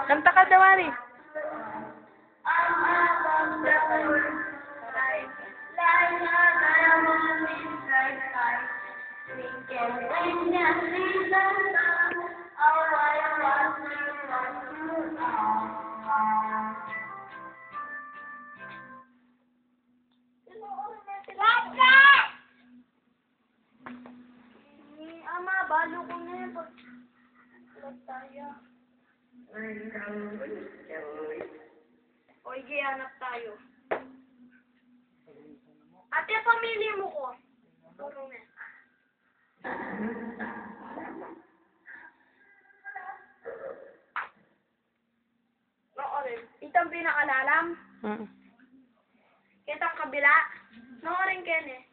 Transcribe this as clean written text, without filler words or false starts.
Kanta ka daw, Ari. Ama, balo ko na yan. Pag tayo. O, sige, hanap tayo. Ate, pamili mo ko. Puro na. Oo rin. Ito ang pinakalalam. Kitang kabila. Oo rin, Ken eh.